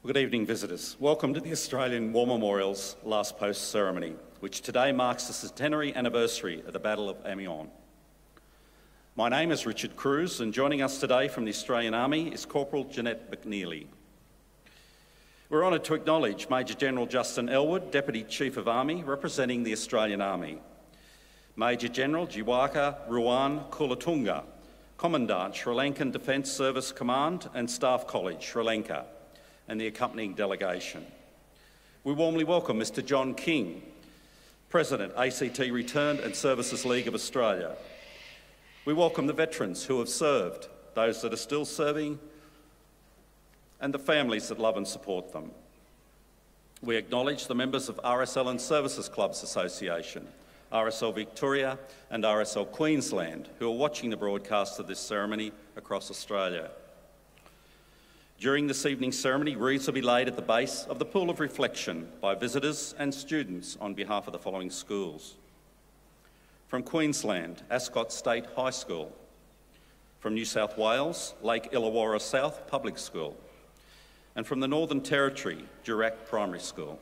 Good evening, visitors. Welcome to the Australian War Memorial's Last Post ceremony, which today marks the centenary anniversary of the Battle of Amiens. My name is Richard Cruz, and joining us today from the Australian Army is Corporal Jeanette McNeely. We're honoured to acknowledge Major General Justin Elwood, Deputy Chief of Army, representing the Australian Army, Major General Jiwaka Ruwan Kulatunga, Commandant Sri Lankan Defence Service Command and Staff College, Sri Lanka, and the accompanying delegation. We warmly welcome Mr John King, President, ACT Returned and Services League of Australia. We welcome the veterans who have served, those that are still serving, and the families that love and support them. We acknowledge the members of RSL and Services Clubs Association, RSL Victoria and RSL Queensland, who are watching the broadcast of this ceremony across Australia. During this evening's ceremony, wreaths will be laid at the base of the Pool of Reflection by visitors and students on behalf of the following schools. From Queensland, Ascot State High School. From New South Wales, Lake Illawarra South Public School. And from the Northern Territory, Durack Primary School.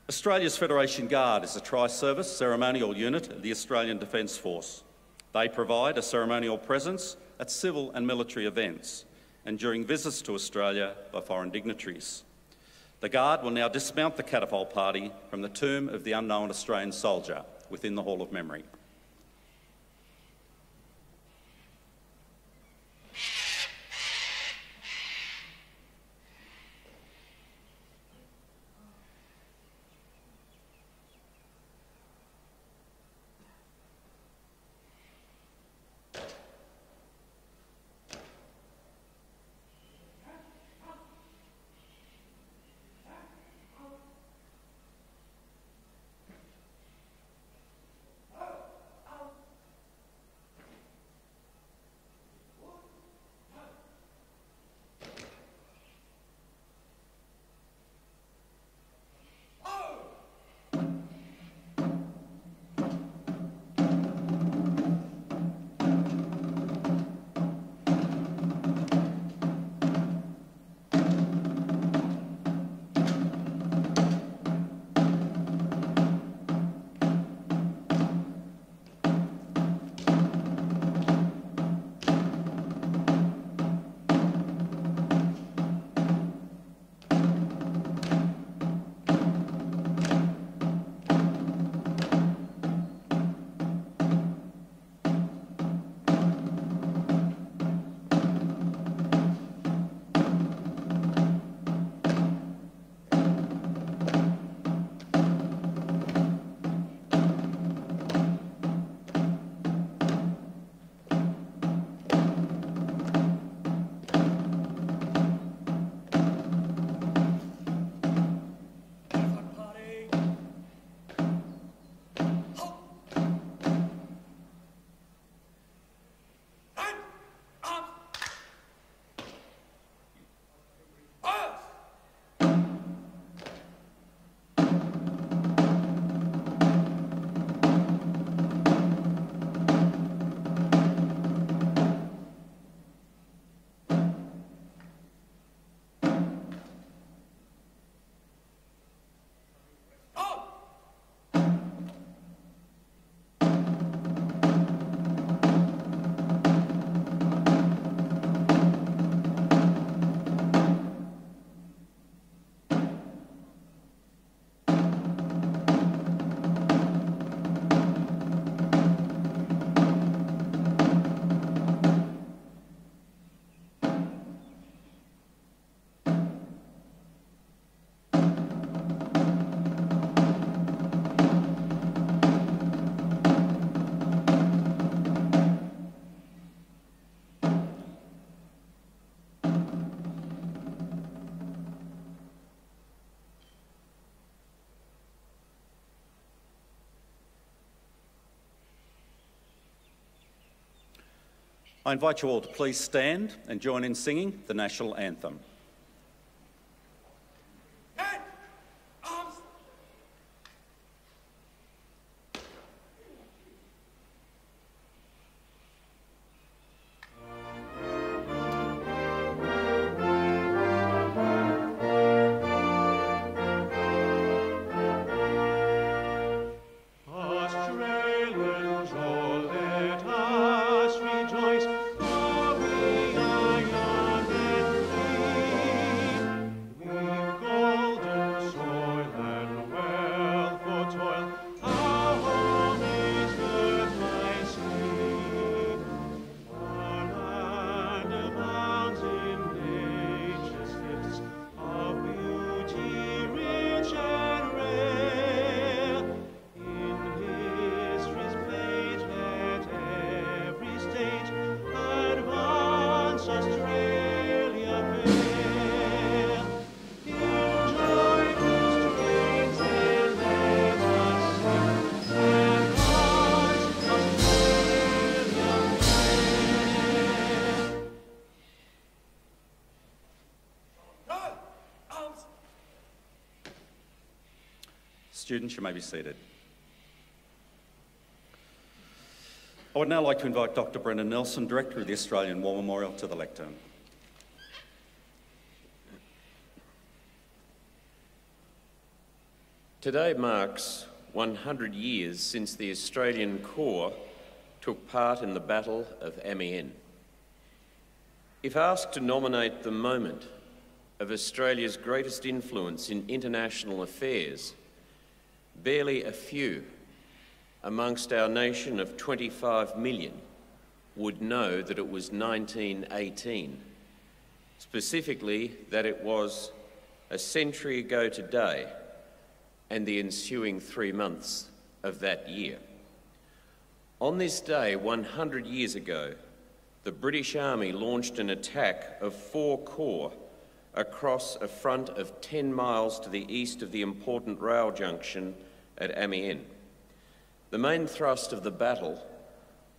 Australia's Federation Guard is a tri-service ceremonial unit of the Australian Defence Force. They provide a ceremonial presence at civil and military events and during visits to Australia by foreign dignitaries. The Guard will now dismount the catapult party from the tomb of the unknown Australian soldier within the Hall of Memory. I invite you all to please stand and join in singing the National Anthem. Students, you may be seated. I would now like to invite Dr. Brendan Nelson, Director of the Australian War Memorial, to the lectern. Today marks 100 years since the Australian Corps took part in the Battle of Amiens. If asked to nominate the moment of Australia's greatest influence in international affairs, barely a few amongst our nation of 25 million would know that it was 1918, specifically that it was a century ago today and the ensuing 3 months of that year. On this day, 100 years ago, the British Army launched an attack of 4 corps across a front of 10 miles to the east of the important rail junction at Amiens. The main thrust of the battle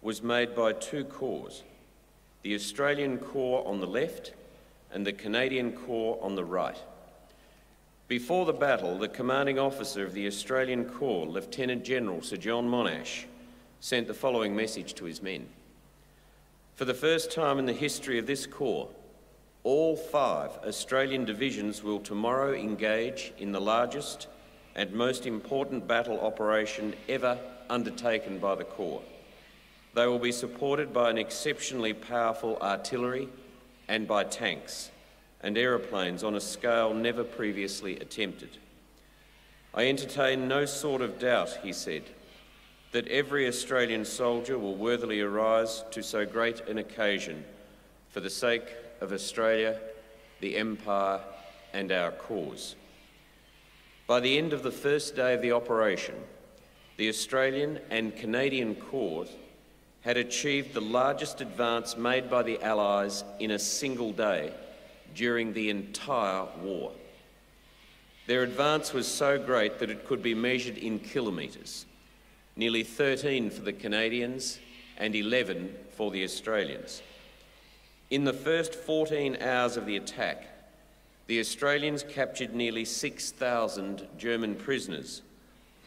was made by 2 corps, the Australian Corps on the left and the Canadian Corps on the right. Before the battle, the commanding officer of the Australian Corps, Lieutenant General Sir John Monash, sent the following message to his men. For the first time in the history of this Corps, all 5 Australian divisions will tomorrow engage in the largest and most important battle operation ever undertaken by the Corps. They will be supported by an exceptionally powerful artillery and by tanks and aeroplanes on a scale never previously attempted. I entertain no sort of doubt, he said, that every Australian soldier will worthily arise to so great an occasion for the sake of Australia, the Empire, and our cause. By the end of the first day of the operation, the Australian and Canadian Corps had achieved the largest advance made by the Allies in a single day during the entire war. Their advance was so great that it could be measured in kilometres, nearly 13 for the Canadians and 11 for the Australians. In the first 14 hours of the attack, the Australians captured nearly 6,000 German prisoners,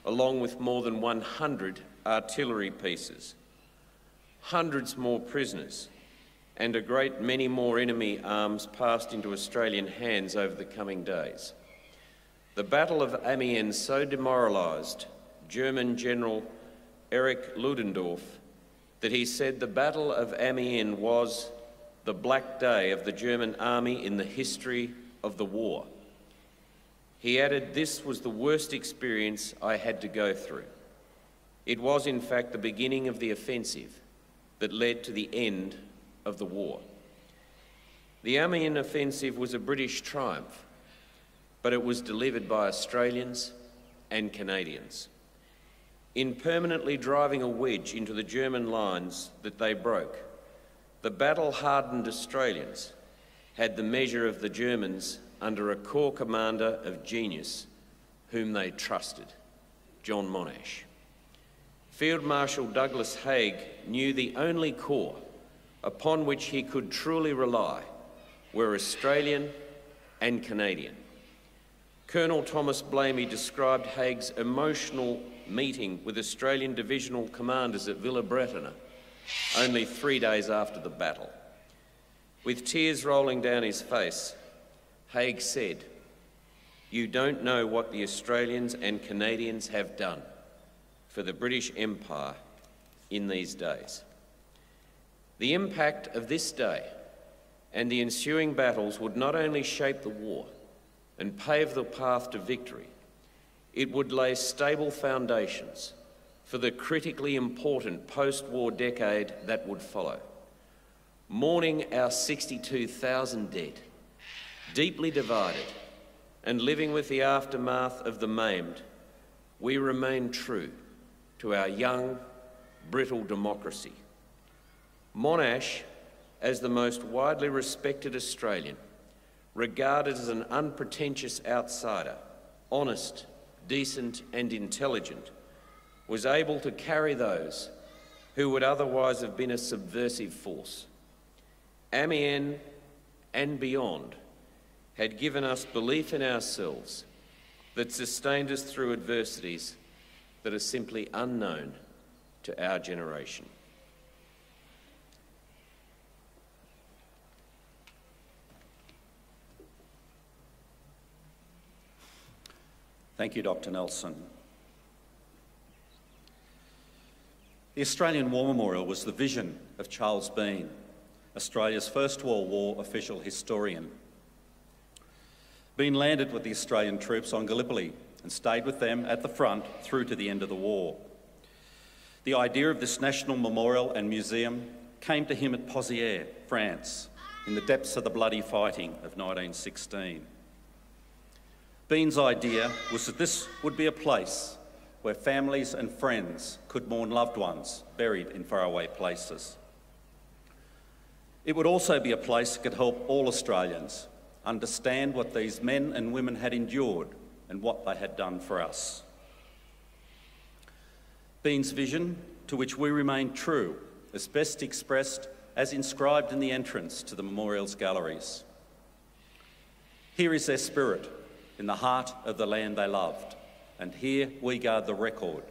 along with more than 100 artillery pieces, hundreds more prisoners, and a great many more enemy arms passed into Australian hands over the coming days. The Battle of Amiens so demoralised German General Erich Ludendorff that he said the Battle of Amiens was the black day of the German army in the history of the war. He added, "This was the worst experience I had to go through." It was in fact the beginning of the offensive that led to the end of the war. The Amiens offensive was a British triumph, but it was delivered by Australians and Canadians. In permanently driving a wedge into the German lines that they broke, the battle-hardened Australians had the measure of the Germans under a corps commander of genius whom they trusted, John Monash. Field Marshal Douglas Haig knew the only corps upon which he could truly rely were Australian and Canadian. Colonel Thomas Blamey described Haig's emotional meeting with Australian divisional commanders at Villa Bretana only 3 days after the battle. With tears rolling down his face, Haig said, "You don't know what the Australians and Canadians have done for the British Empire in these days." The impact of this day and the ensuing battles would not only shape the war and pave the path to victory, it would lay stable foundations for the critically important post-war decade that would follow. Mourning our 62,000 dead, deeply divided, and living with the aftermath of the maimed, we remain true to our young, brittle democracy. Monash, as the most widely respected Australian, regarded as an unpretentious outsider, honest, decent and intelligent, was able to carry those who would otherwise have been a subversive force. Amiens and beyond had given us belief in ourselves that sustained us through adversities that are simply unknown to our generation. Thank you, Dr. Nelson. The Australian War Memorial was the vision of Charles Bean, Australia's first World War official historian. Bean landed with the Australian troops on Gallipoli and stayed with them at the front through to the end of the war. The idea of this national memorial and museum came to him at Pozières, France, in the depths of the bloody fighting of 1916. Bean's idea was that this would be a place where families and friends could mourn loved ones buried in faraway places. It would also be a place that could help all Australians understand what these men and women had endured and what they had done for us. Bean's vision, to which we remain true, is best expressed as inscribed in the entrance to the memorial's galleries. Here is their spirit, in the heart of the land they loved, and here we guard the record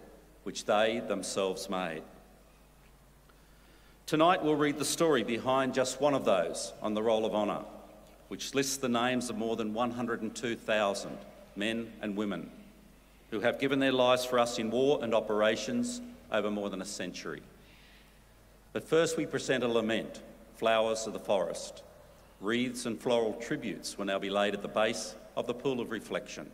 which they themselves made. Tonight we'll read the story behind just one of those on the Roll of Honour, which lists the names of more than 102,000 men and women who have given their lives for us in war and operations over more than a century. But first we present a lament, Flowers of the Forest. Wreaths and floral tributes will now be laid at the base of the Pool of Reflection.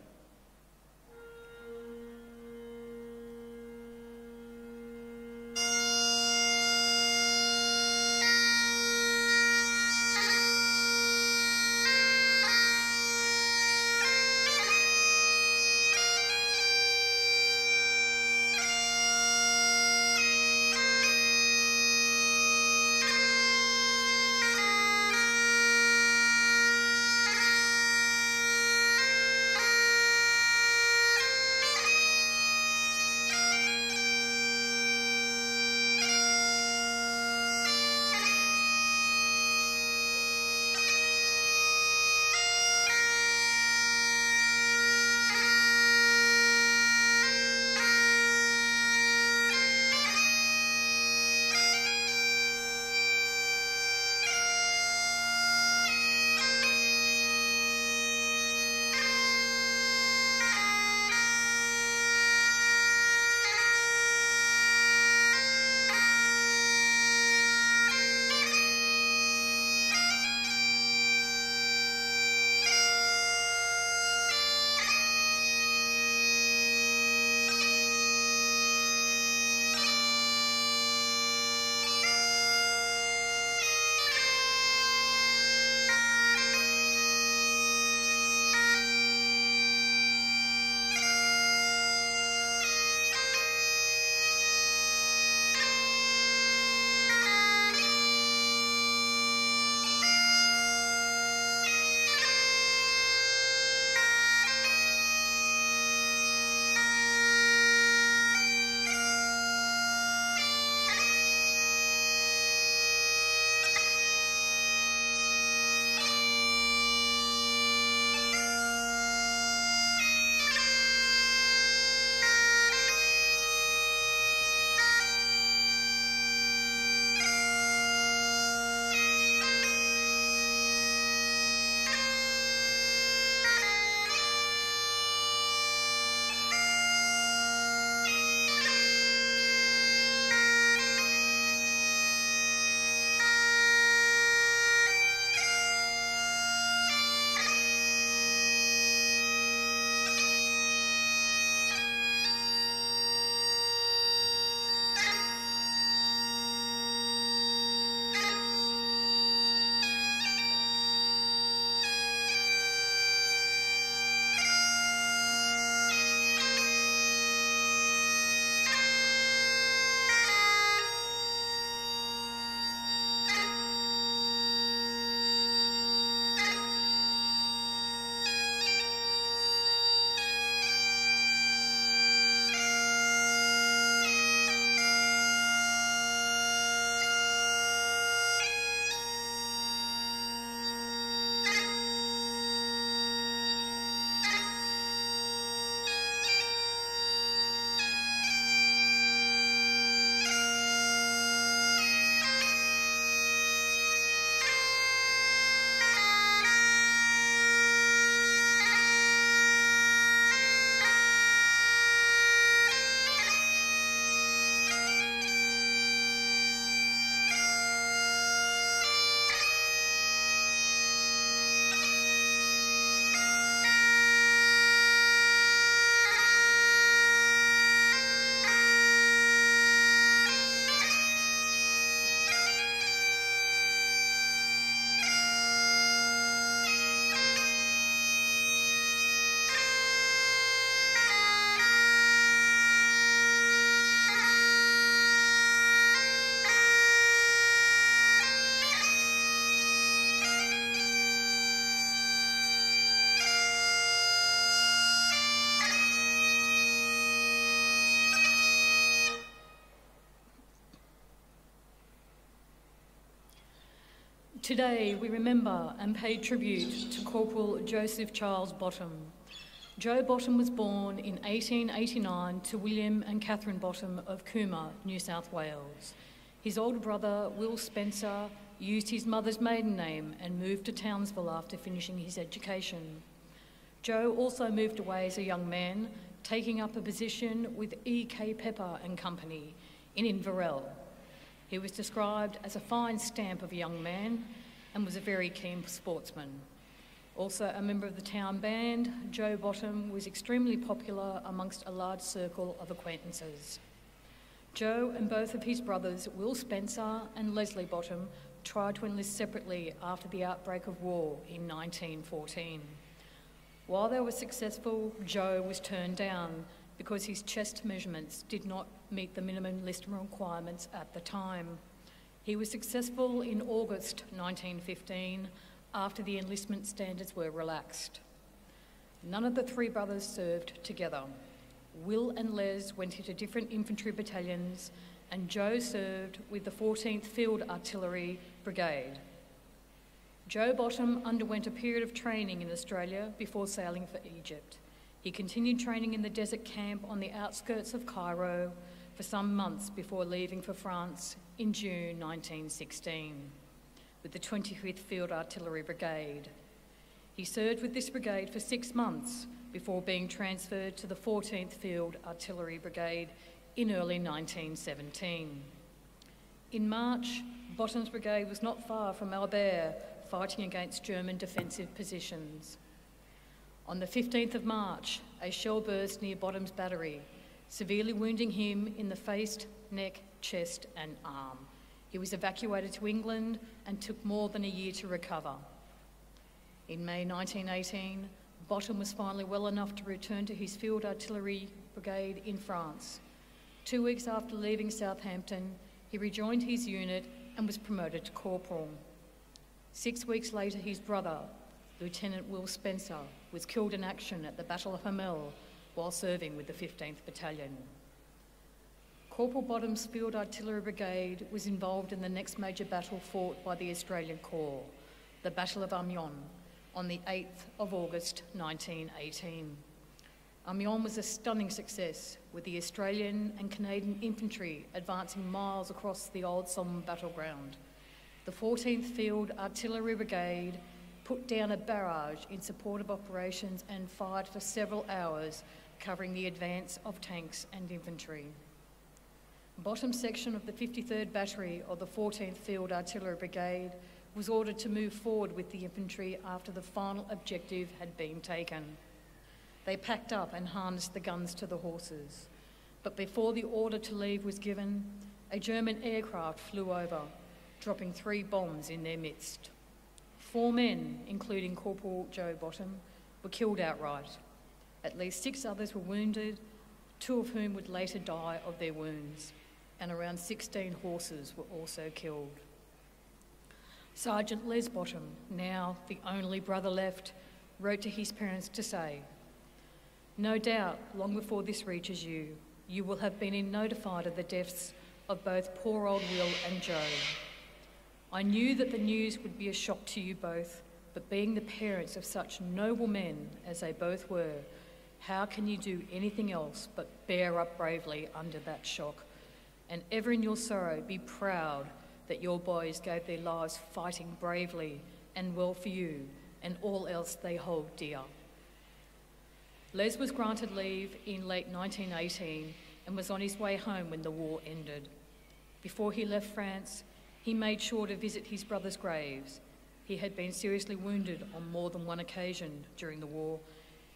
Today we remember and pay tribute to Corporal Joseph Charles Bottom. Joe Bottom was born in 1889 to William and Catherine Bottom of Cooma, New South Wales. His older brother, Will Spencer, used his mother's maiden name and moved to Townsville after finishing his education. Joe also moved away as a young man, taking up a position with E.K. Pepper and Company in Inverell. He was described as a fine stamp of a young man and was a very keen sportsman. Also a member of the town band, Joe Bottom was extremely popular amongst a large circle of acquaintances. Joe and both of his brothers, Will Spencer and Leslie Bottom, tried to enlist separately after the outbreak of war in 1914. While they were successful, Joe was turned down because his chest measurements did not meet the minimum enlistment requirements at the time. He was successful in August 1915 after the enlistment standards were relaxed. None of the three brothers served together. Will and Les went into different infantry battalions, and Joe served with the 14th Field Artillery Brigade. Joe Bottom underwent a period of training in Australia before sailing for Egypt. He continued training in the desert camp on the outskirts of Cairo for some months before leaving for France in June 1916 with the 25th Field Artillery Brigade. He served with this brigade for 6 months before being transferred to the 14th Field Artillery Brigade in early 1917. In March, Bottom's brigade was not far from Albert, fighting against German defensive positions. On the 15th of March, a shell burst near Bottom's battery, severely wounding him in the face, neck, chest and arm. He was evacuated to England and took more than a year to recover. In May 1918, Bottom was finally well enough to return to his Field Artillery Brigade in France. 2 weeks after leaving Southampton, he rejoined his unit and was promoted to corporal. 6 weeks later, his brother, Lieutenant Will Spencer, was killed in action at the Battle of Hamel while serving with the 15th Battalion. Corporal Bottom's Field Artillery Brigade was involved in the next major battle fought by the Australian Corps, the Battle of Amiens, on the 8th of August 1918. Amiens was a stunning success, with the Australian and Canadian infantry advancing miles across the old Somme battleground. The 14th Field Artillery Brigade put down a barrage in support of operations and fired for several hours, covering the advance of tanks and infantry. Bottom section of the 53rd Battery of the 14th Field Artillery Brigade was ordered to move forward with the infantry after the final objective had been taken. They packed up and harnessed the guns to the horses. But before the order to leave was given, a German aircraft flew over, dropping 3 bombs in their midst. 4 men, including Corporal Joe Bottom, were killed outright. At least 6 others were wounded, 2 of whom would later die of their wounds, and around 16 horses were also killed. Sergeant Les Bottom, now the only brother left, wrote to his parents to say, "No doubt, long before this reaches you, you will have been notified of the deaths of both poor old Will and Joe. I knew that the news would be a shock to you both, but being the parents of such noble men as they both were, how can you do anything else but bear up bravely under that shock? And ever in your sorrow be proud that your boys gave their lives fighting bravely and well for you and all else they hold dear." Les was granted leave in late 1918 and was on his way home when the war ended. Before he left France, he made sure to visit his brother's graves. He had been seriously wounded on more than one occasion during the war,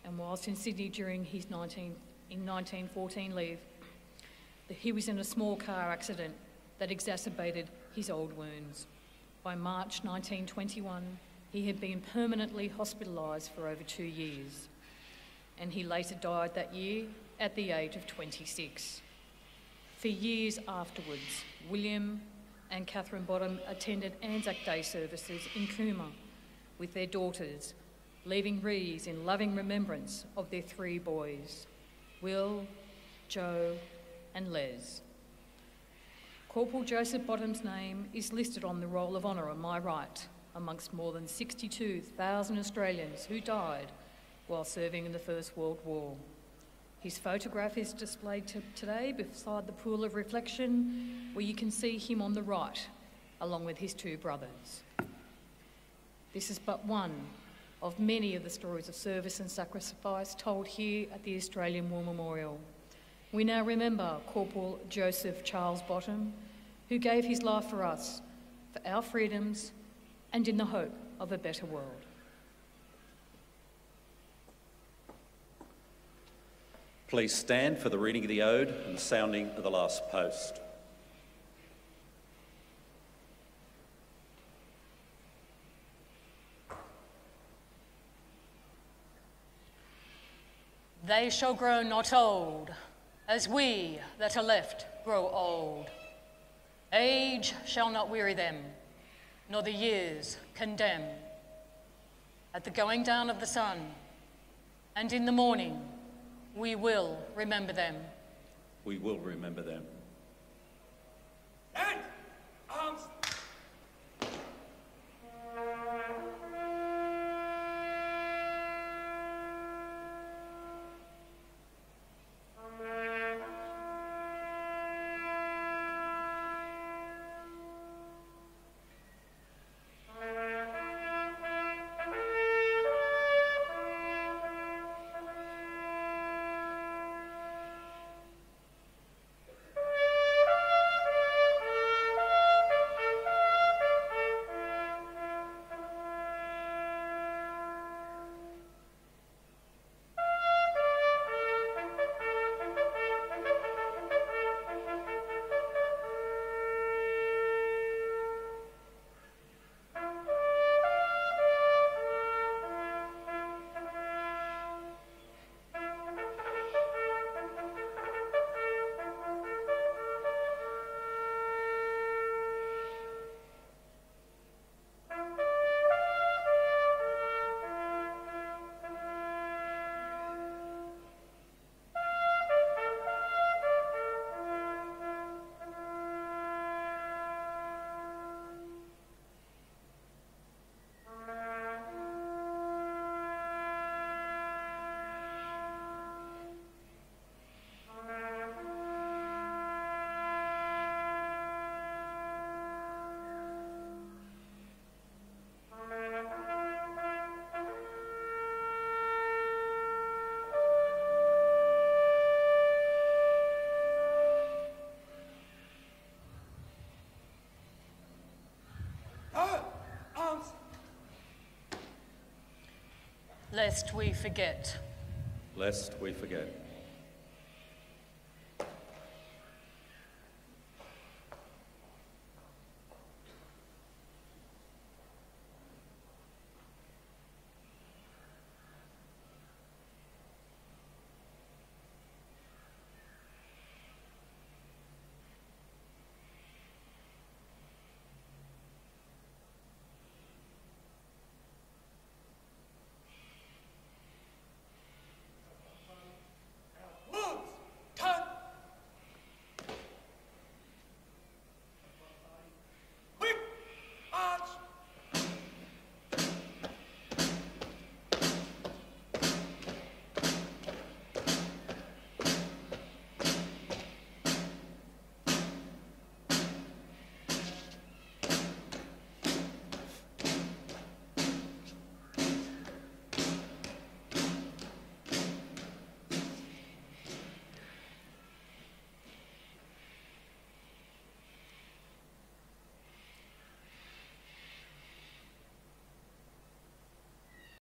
and whilst in Sydney during his 1914 leave, he was in a small car accident that exacerbated his old wounds. By March 1921, he had been permanently hospitalised for over 2 years, and he later died that year at the age of 26. For years afterwards, William and Catherine Bottom attended Anzac Day services in Cooma with their daughters, leaving wreaths in loving remembrance of their 3 boys, Will, Joe and Les. Corporal Joseph Bottom's name is listed on the Roll of Honour on my right. amongst more than 62,000 Australians who died while serving in the First World War. His photograph is displayed today beside the pool of reflection, where you can see him on the right, along with his two brothers. This is but one of many of the stories of service and sacrifice told here at the Australian War Memorial. We now remember Corporal Joseph Charles Bottom, who gave his life for us, for our freedoms, and in the hope of a better world. Please stand for the reading of the ode and the sounding of the last post. They shall grow not old, as we that are left grow old. Age shall not weary them, nor the years condemn. At the going down of the sun, and in the morning, we will remember them. We will remember them. And arms. Lest we forget. Lest we forget.